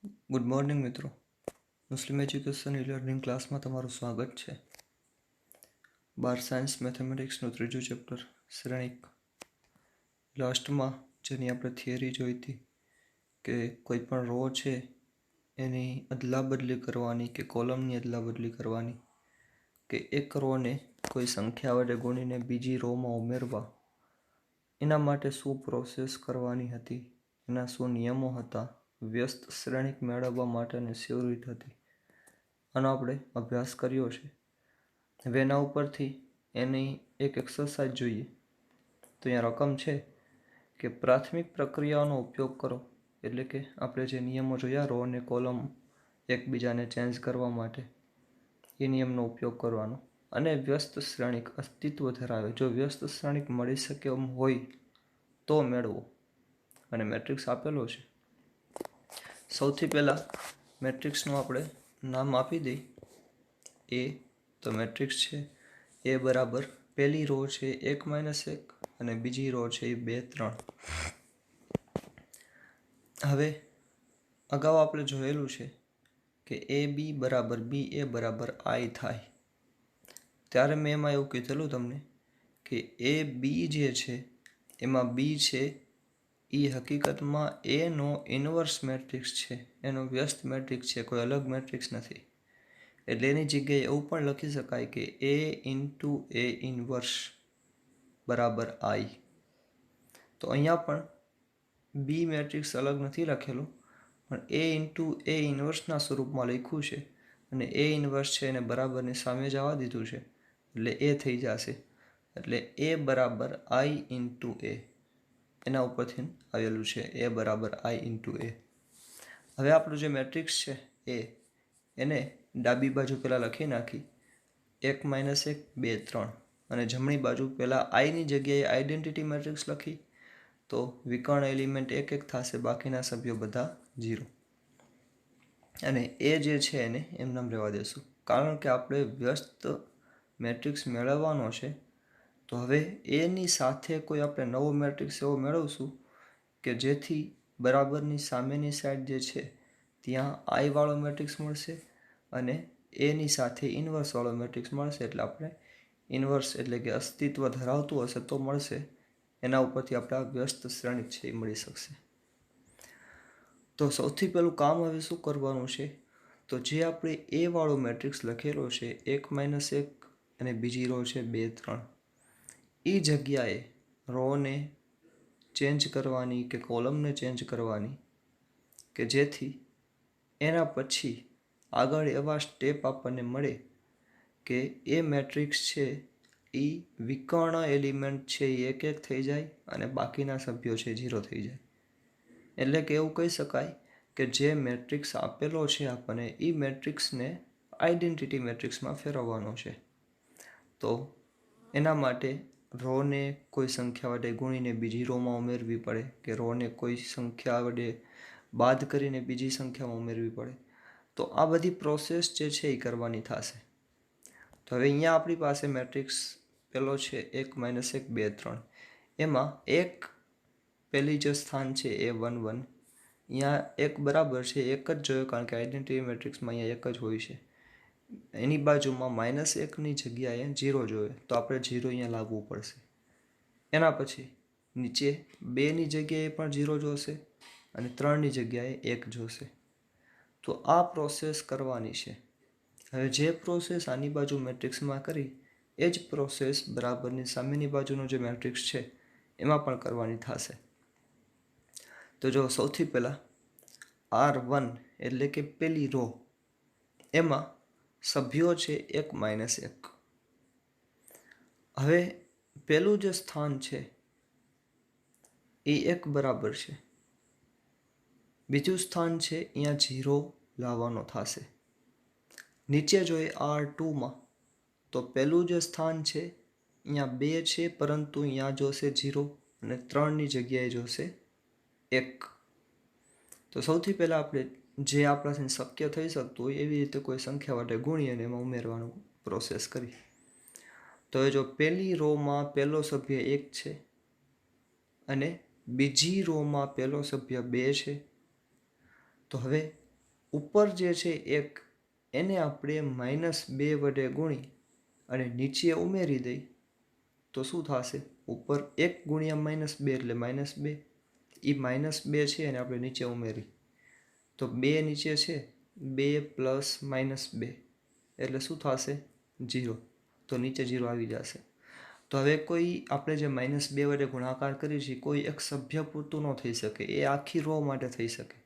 Good morning મિત્રો. મુસ્લિમ education learning ક્લાસમાં તમારું સ્વાગત છે. 12 સાયન્સ મેથેમેટિક્સનું ત્રીજું ચેપ્ટર શ્રેણિક. લાસ્ટમાં જેની આપણે થિયરી જોઈ હતી કે કોઈ પણ રો છે એની અદલાબદલી કરવાની કે કોલમની અદલાબદલી કરવાની કે એક રોને કોઈ સંખ્યા વડે ગુણીને બીજી રોમાં ઉમેરવા, એના માટે શું પ્રોસેસ કરવાની હતી, એના શું નિયમો હતા, વ્યસ્ત શ્રેણિક મેળવવા માટેની શી રીત હતી, આનો આપણે અભ્યાસ કર્યો છે. હવે એના ઉપરથી એની એક એક્સરસાઇઝ જોઈએ. તો અહીંયા રકમ છે કે પ્રાથમિક પ્રક્રિયાઓનો ઉપયોગ કરો, એટલે કે આપણે જે નિયમો જોયા રો અને કોલમ એકબીજાને ચેન્જ કરવા માટે, એ નિયમનો ઉપયોગ કરવાનો. અને વ્યસ્ત શ્રેણિક અસ્તિત્વ ધરાવે, જો વ્યસ્ત શ્રેણિક મળી શકે એમ હોય તો મેળવો. અને મેટ્રિક્સ આપેલો છે. સૌથી પહેલાં મેટ્રિક્સનું આપણે નામ આપી દઈ. એ તો મેટ્રિક્સ છે એ બરાબર પહેલી રો છે 1 - 1 અને બીજી રો છે એ 2 3. હવે અગાઉ આપણે જોયેલું છે કે એ બી બરાબર બી એ બરાબર આઈ થાય. ત્યારે મેં એમાં એવું કીધેલું તમને કે એ બી જે છે એમાં બી છે એ હકીકતમાં એનો ઇન્વર્સ મેટ્રિક્સ છે, એનો વ્યસ્ત મેટ્રિક્સ છે, કોઈ અલગ મેટ્રિક્સ નથી. એટલે એની જગ્યાએ એવું પણ લખી શકાય કે એ ઇન્ટુ એ ઇન્વર્સ બરાબર આઈ. તો અહીંયા પણ બી મેટ્રિક્સ અલગ નથી લખેલું, પણ એ ઇન્ટુ એ ઇન્વર્સના સ્વરૂપમાં લખ્યું છે. અને એ ઇન્વર્સ છે એને બરાબરની સામે જવા દીધું છે, એટલે એ થઈ જશે. એટલે એ બરાબર આઈ ઇન્ટુ એ, એના ઉપરથી આવેલું છે એ બરાબર આઈ ઇન્ટુ એ. હવે આપણું જે મેટ્રિક્સ છે એને ડાબી બાજુ પહેલાં લખી નાખી 1 - 1 2 3, અને જમણી બાજુ પહેલાં આઈની જગ્યાએ આઈડેન્ટિટી મેટ્રિક્સ લખી તો વિકર્ણ એલિમેન્ટ એક એક થશે, બાકીના સભ્યો બધા 0. અને એ જે છે એને એમનામ રહેવા દેશું, કારણ કે આપણે વ્યસ્ત મેટ્રિક્સ મેળવવાનો છે. તો હવે એની સાથે કોઈ આપણે નવો મેટ્રિક્સ એવો મેળવશું કે જેથી બરાબરની સામેની સાઈડ જે છે ત્યાં આઈવાળો મેટ્રિક્સ મળશે અને એની સાથે ઇન્વર્સવાળો મેટ્રિક્સ મળશે. એટલે આપણે ઇન્વર્સ એટલે કે અસ્તિત્વ ધરાવતું હશે તો મળશે. એના ઉપરથી આપણે આ વ્યસ્ત શ્રેણિક છે એ મળી શકશે. તો સૌથી પહેલું કામ હવે શું કરવાનું છે, તો જે આપણે એ વાળો મેટ્રિક્સ લખેલો છે 1 - 1 અને બીજી રો છે 2 3, એ જગ્યાએ રોને ચેન્જ કરવાની કે કોલમને ચેન્જ કરવાની કે જેથી એના પછી આગળ એવા સ્ટેપ આપણને મળે કે એ મેટ્રિક્સ છે એ વિકર્ણ એલિમેન્ટ છે એ એક એક થઈ જાય અને બાકીના સભ્યો છે 0 થઈ જાય. એટલે કે એવું કહી શકાય કે જે મેટ્રિક્સ આપેલો છે આપણને એ મેટ્રિક્સને આઈડેન્ટિટી મેટ્રિક્સમાં ફેરવવાનો છે. તો એના માટે રોને કોઈ સંખ્યા વડે ગુણીને બીજી રોમાં ઉમેરવી પડે, કે રોને કોઈ સંખ્યા વડે બાદ કરીને બીજી સંખ્યામાં ઉમેરવી પડે. તો આ બધી પ્રોસેસ જે છે એ કરવાની થશે. તો હવે અહીંયા આપણી પાસે મેટ્રિક્સ પેલો છે 1 - 1 2 3. એમાં એક પહેલી જે સ્થાન છે એ 1 1, અહીંયા એક બરાબર છે, એક જ જોયો કારણ કે આઈડેન્ટિટી મેટ્રિક્સમાં અહીંયા એક જ હોય છે. એની બાજુમાં -1ની જગ્યાએ 0 જોઈએ તો આપણે 0 અહીંયા લાવવું પડશે. એના પછી નીચે 2ની જગ્યાએ પણ 0 જોશે અને 3ની જગ્યાએ 1 જોશે. તો આ પ્રોસેસ કરવાની છે. હવે જે પ્રોસેસ આની બાજુ મેટ્રિક્સમાં કરી એ જ પ્રોસેસ બરાબરની સામેની બાજુનો જે મેટ્રિક્સ છે એમાં પણ કરવાની થશે. તો જો સૌથી પહેલાં R1 એટલે કે પહેલી રો, એમાં સભ્યો છે 1 - 1. હવે પહેલું જે સ્થાન છે એ 1 બરાબર છે, બીજું સ્થાન છે અહીંયા 0 લાવવાનો થશે. નીચે જોઈએ R2માં તો પહેલું જે સ્થાન છે અહીંયા 2 છે, પરંતુ અહીંયા જોશે 0 અને 3ની જગ્યાએ જોશે 1. તો સૌથી પહેલાં આપણે જે આપણાથી શક્ય થઈ શકતું હોય એવી રીતે કોઈ સંખ્યા વડે ગુણી અને એમાં ઉમેરવાનું પ્રોસેસ કરી. તો એ જો પહેલી રોમાં પહેલો સભ્ય 1 છે અને બીજી રોમાં પહેલો સભ્ય 2 છે, તો હવે ઉપર જે છે એક એને આપણે -2 વડે ગુણી અને નીચે ઉમેરી દઈ તો શું થશે? ઉપર 1 ગુણ્યા -2 એટલે -2. એ -2 છે અને આપણે નીચે ઉમેરી તો 2 નીચે છે 2 પ્લસ -2 એટલે શું થશે? 0. તો નીચે 0 આવી જશે. તો હવે કોઈ આપણે જે -2 વડે ગુણાકાર કરીએ છીએ કોઈ એક સભ્ય પૂરતું ન થઈ શકે, એ આખી રો માટે થઈ શકે.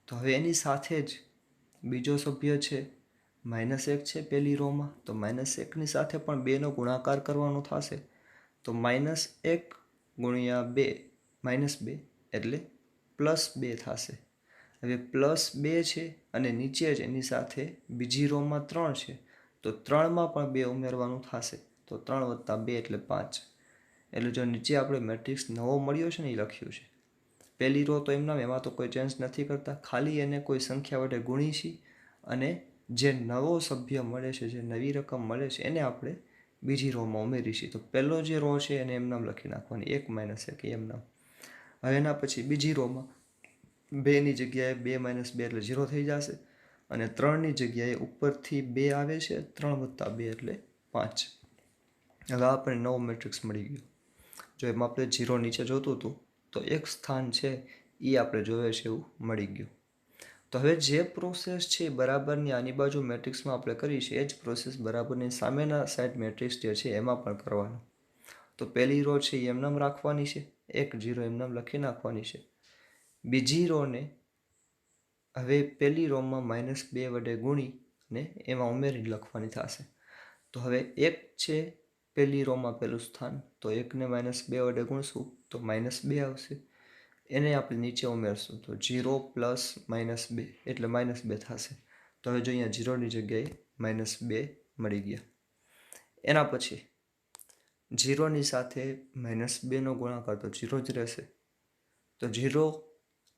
તો હવે એની સાથે જ બીજો સભ્ય છે -1 છે પહેલી રોમાં, તો -1ની સાથે પણ 2નો ગુણાકાર કરવાનો થશે. તો -1 ગુણ્યા 2 -2 એટલે +2 થશે. હવે +2 છે અને નીચે જ એની સાથે બીજી રોમાં 3 છે, તો 3માં પણ 2 ઉમેરવાનું થશે. તો 3 + 2 એટલે 5. એટલે જો નીચે આપણે મેટ્રિક્સ નવો મળ્યો છે ને એ લખ્યું છે. પહેલી રો તો એમાં તો કોઈ ચેન્જ નથી કરતા, ખાલી એને કોઈ સંખ્યા વડે ગુણી છીએ અને જે નવો સભ્ય મળે છે, જે નવી રકમ મળે છે એને આપણે બીજી રોમાં ઉમેરી છીએ. તો પહેલો જે રો છે એને એમ નામ લખી નાખવાની 1 - 1 એમ નામ. હવે એના પછી બીજી રોમાં 2ની જગ્યાએ 2 - 2 એટલે 0 થઈ જશે અને 3ની જગ્યાએ ઉપરથી 2 આવે છે, 3 + 2 એટલે 5. હવે આપણને નવો મેટ્રિક્સ મળી ગયો. જો એમાં આપણે 0 નીચે જોતું હતું તો એક સ્થાન છે એ આપણે જોવે છે એવું મળી ગયું. તો હવે જે પ્રોસેસ છે બરાબરની આની બાજુ મેટ્રિક્સમાં આપણે કરી છે એ જ પ્રોસેસ બરાબરની સામેના સાઈડ મેટ્રિક્સ જે છે એમાં પણ કરવાનો. તો પહેલી રો છે એ એમનામ રાખવાની છે, 1 0 એમનામ લખી નાખવાની છે. બીજી રોને હવે પહેલી રોમાં -2 વડે ગુણી અને એમાં ઉમેરીને લખવાની થશે. તો હવે 1 છે પહેલી રોમાં પહેલું સ્થાન, તો 1ને -2 વડે ગુણશું તો -2 આવશે. એને આપણે નીચે ઉમેરશું તો 0 + -2 એટલે -2 થશે. તો હવે જો અહીંયા 0ની જગ્યાએ -2 મળી ગયા. એના પછી 0ની સાથે -2નો ગુણાકાર તો 0 જ રહેશે. તો 0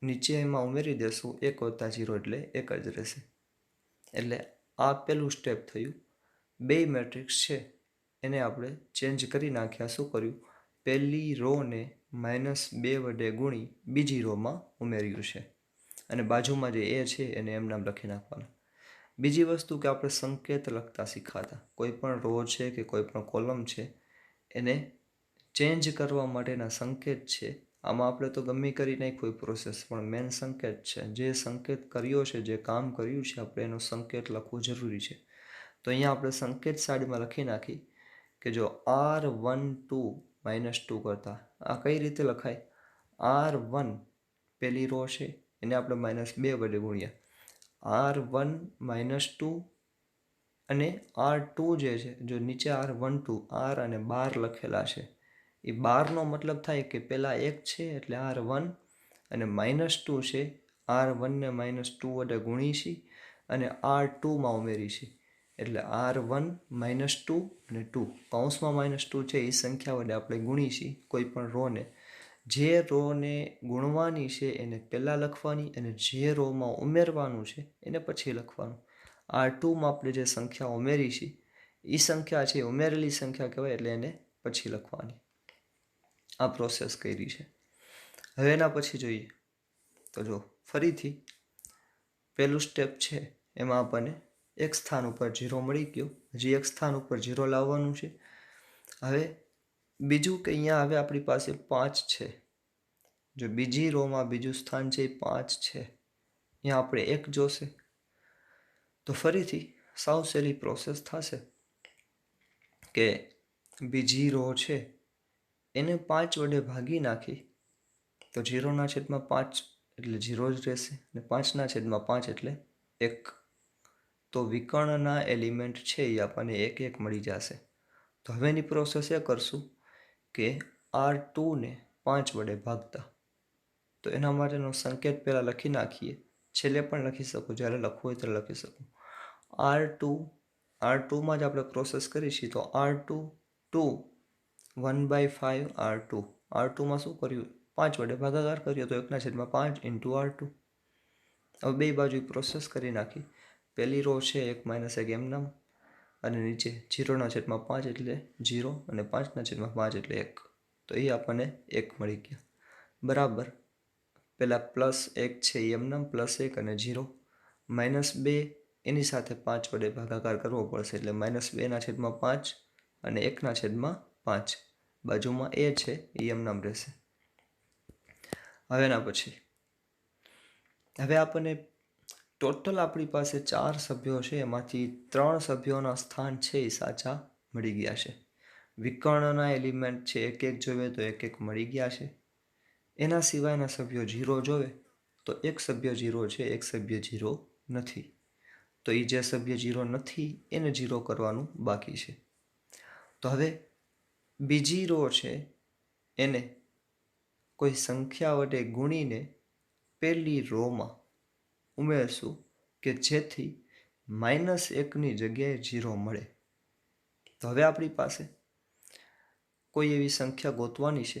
નીચે એમાં ઉમેરી દેશું, 1 + 0 એટલે 1 જ રહેશે. એટલે આ પહેલું સ્ટેપ થયું. બે મેટ્રિક્સ છે એને આપણે ચેન્જ કરી નાખ્યા. શું કર્યું? પહેલી રોને -2 વડે ગુણી બીજી રોમાં ઉમેર્યું છે અને બાજુમાં જે એ છે એને એમ નામ લખી નાખવાના. બીજી વસ્તુ કે આપણે સંકેત લખતા શીખાતા. કોઈ પણ રો છે કે કોઈ પણ કોલમ છે એને ચેન્જ કરવા માટેના સંકેત છે. આમાં આપણે તો ગમે કરી નાખી પ્રોસેસ, પણ મેન સંકેત છે. જે સંકેત કર્યો છે, જે કામ કર્યું છે, આપણે એનો સંકેત લખવું જરૂરી છે. તો અહીંયા આપણે સંકેત સાઈડમાં લખી નાખી કે જો R12 -2 કરતા આ કઈ રીતે લખાય? R1 પહેલી રો છે એને આપણે -2 વડે ગુણ્યા R1 -2 અને R2 જે છે, જો નીચે R12 R અને 12 લખેલા છે, એ 12નો મતલબ થાય કે પહેલાં 1 છે એટલે R1 અને -2 છે, R1ને -2 વડે ગુણી છીએ અને R2માં ઉમેરી છીએ એટલે R1 -2 અને 2 કૌંસમાં -2 છે એ સંખ્યા વડે આપણે ગુણી છીએ કોઈ પણ રોને. જે રોને ગુણવાની છે એને પહેલાં લખવાની અને જે રોમાં ઉમેરવાનું છે એને પછી લખવાનું. R2માં આપણે જે સંખ્યા ઉમેરી છે એ સંખ્યા છે ઉમેરેલી સંખ્યા કહેવાય એટલે એને પછી લખવાની. આ પ્રોસેસ કરી છે. હવે એના પછી જોઈએ તો જો ફરીથી પહેલું સ્ટેપ છે એમાં આપણને એક સ્થાન ઉપર 0 મળી ગયો. હજી એક સ્થાન ઉપર 0 લાવવાનું છે. હવે બીજું કે અહીંયા હવે આપણી પાસે 5 છે. જો બીજી રોમાં બીજું સ્થાન છે એ 5 છે, અહીંયા આપણે 1 જોશે. તો ફરીથી સાવ સહેલી પ્રોસેસ થશે કે બીજી રો છે એને 5 વડે ભાગી નાખી તો 0/5 એટલે 0 જ રહેશે અને 5/5 એટલે 1. તો વિકર્ણના એલિમેન્ટ છે એ આપણને 1 1 મળી જશે. તો હવેની પ્રોસેસ એ કરશું કે R2ને 5 વડે ભાગતા. તો એના માટેનો સંકેત પહેલાં લખી નાખીએ. છેલ્લે પણ લખી શકું, જ્યારે લખવું હોય ત્યારે લખી શકું. R2માં જ આપણે પ્રોસેસ કરી છીએ તો R2 2 1/5 R2. R2માં શું કર્યું? 5 વડે ભાગાકાર કર્યો તો 1/5 × R2. હવે બે બાજુ પ્રોસેસ કરી નાખી. પહેલી રો છે 1 - 1 એમ નામ અને નીચે 0/5 એટલે 0 અને 5/5 એટલે 1. તો એ આપણને 1 મળી ગયા. બરાબર. પહેલાં +1 છે એમ નામ +1 અને 0 -2 એની સાથે 5 વડે ભાગાકાર કરવો પડશે, એટલે -2/5 અને 1/5. બાજુમાં એ છે એ એમનામ રહેશે. હવેના પછી હવે આપણને ટોટલ આપણી પાસે 4 સભ્યો છે, એમાંથી 3 સભ્યોના સ્થાન છે એ સાચા મળી ગયા છે. વિકર્ણના એલિમેન્ટ છે એક એક જોવે તો એક એક મળી ગયા છે. એના સિવાયના સભ્યો 0 જોવે તો એક સભ્ય 0 છે, એક સભ્ય 0 નથી. તો એ જે સભ્ય 0 નથી એને 0 કરવાનું બાકી છે. તો હવે બીજી રો છે એને કોઈ સંખ્યા વડે ગુણીને પહેલી રોમાં ઉમેરશું કે જેથી -1ની જગ્યાએ 0 મળે. તો હવે આપણી પાસે કોઈ એવી સંખ્યા ગોતવાની છે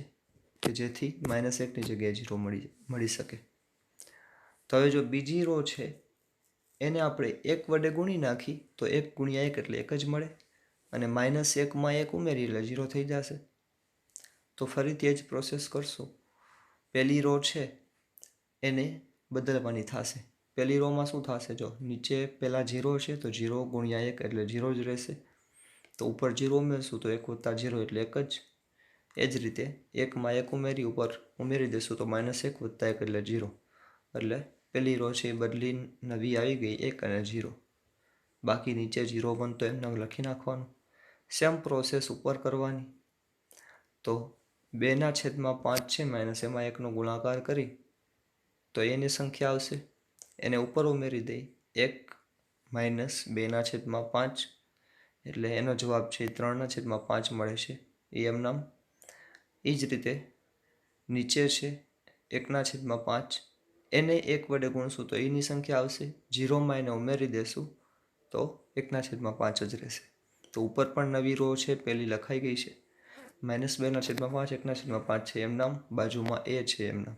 કે જેથી -1ની જગ્યાએ 0 મળી શકે. તો હવે જો બીજી રો છે એને આપણે 1 વડે ગુણી નાખી તો 1 × 1 એટલે 1 જ મળે, અને -1માં 1 ઉમેરી એટલે 0 થઈ જશે. તો ફરીથી એ જ પ્રોસેસ કરશું. પહેલી રો છે એને બદલવાની થશે. પહેલી રોમાં શું થશે, જો નીચે પહેલાં 0 છે તો 0 × 1 એટલે 0 જ રહેશે. તો ઉપર 0 ઉમેરશું તો 1 + 0 એટલે 1 જ. એ જ રીતે 1માં 1 ઉમેરી ઉપર ઉમેરી દેશું તો -1 + 1 એટલે 0. એટલે પહેલી રો છે એ બદલી નવી આવી ગઈ 1 અને 0. બાકી નીચે 0 1 તો એમને લખી નાખવાનું. સેમ પ્રોસેસ ઉપર કરવાની. તો 2/5 છે માઇનસ એમાં 1નો ગુણાકાર કરી તો એની સંખ્યા આવશે, એને ઉપર ઉમેરી દઈ 1 - 2/5 એટલે એનો જવાબ છે 3/5 મળે છે. એ એમનામ. એ જ રીતે નીચે છે 1/5 એને 1 વડે ગુણશું તો એની સંખ્યા આવશે, 0માં એને ઉમેરી દેશું તો 1/5 જ રહેશે. તો ઉપર પણ નવી રો છે પહેલી લખાઈ ગઈ છે. -2/5 1/5 છે એમનામ, બાજુમાં એ છે એમનામ.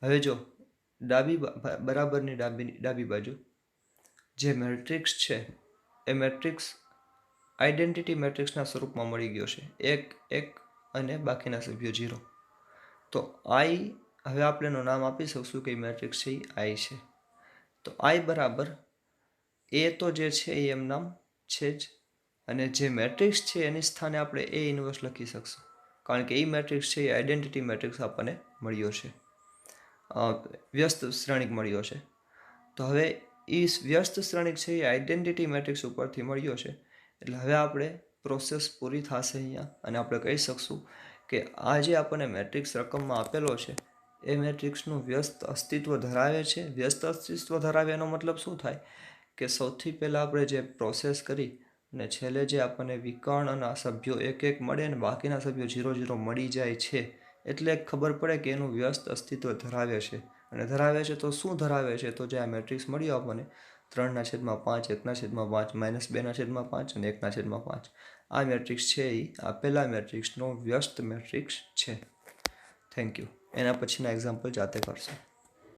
હવે જો બરાબરની ડાબી બાજુ જે મેટ્રિક્સ છે એ મેટ્રિક્સ આઈડેન્ટિટી મેટ્રિક્સના સ્વરૂપમાં મળી ગયો છે. 1 1 અને બાકીના સભ્યો 0. તો I હવે આપણે એનું નામ આપી શકશું કે મેટ્રિક્સ છે એ I છે. તો I બરાબર એ તો જે છે એ એમનામ છે જ, અને જે મેટ્રિક્સ છે એની સ્થાને આપણે A ઇન્વર્સ લખી શકશું, કારણ કે એ મેટ્રિક્સ છે એ આઈડેન્ટિટી મેટ્રિક્સ આપણને મળ્યો છે, વ્યસ્ત શ્રેણિક મળ્યો છે. તો હવે એ વ્યસ્ત શ્રેણિક છે એ આઈડેન્ટિટી મેટ્રિક્સ ઉપરથી મળ્યો છે. એટલે હવે આપણે પ્રોસેસ પૂરી થશે અહીંયા, અને આપણે કહી શકશું કે આ જે આપણને મેટ્રિક્સ રકમમાં આપેલો છે એ મેટ્રિક્સનું વ્યસ્ત અસ્તિત્વ ધરાવે છે. વ્યસ્ત અસ્તિત્વ ધરાવે એનો મતલબ શું થાય કે સૌથી પહેલાં આપણે જે પ્રોસેસ કરી અને છેલ્લે જે આપણને વિકર્ણના સભ્યો 1 1 મળે અને બાકીના સભ્યો 0 0 મળી જાય છે, એટલે ખબર પડે કે એનું વ્યસ્ત અસ્તિત્વ ધરાવે છે. અને ધરાવે છે તો શું ધરાવે છે, તો જે આ મેટ્રિક્સ મળ્યો આપણને 3/5 1/5 -2/5 અને 1/5, આ મેટ્રિક્સ છે એ આપેલા મેટ્રિક્સનો વ્યસ્ત મેટ્રિક્સ છે. Thank you. એના પછીના એક્ઝામ્પલ જાતે કરશો.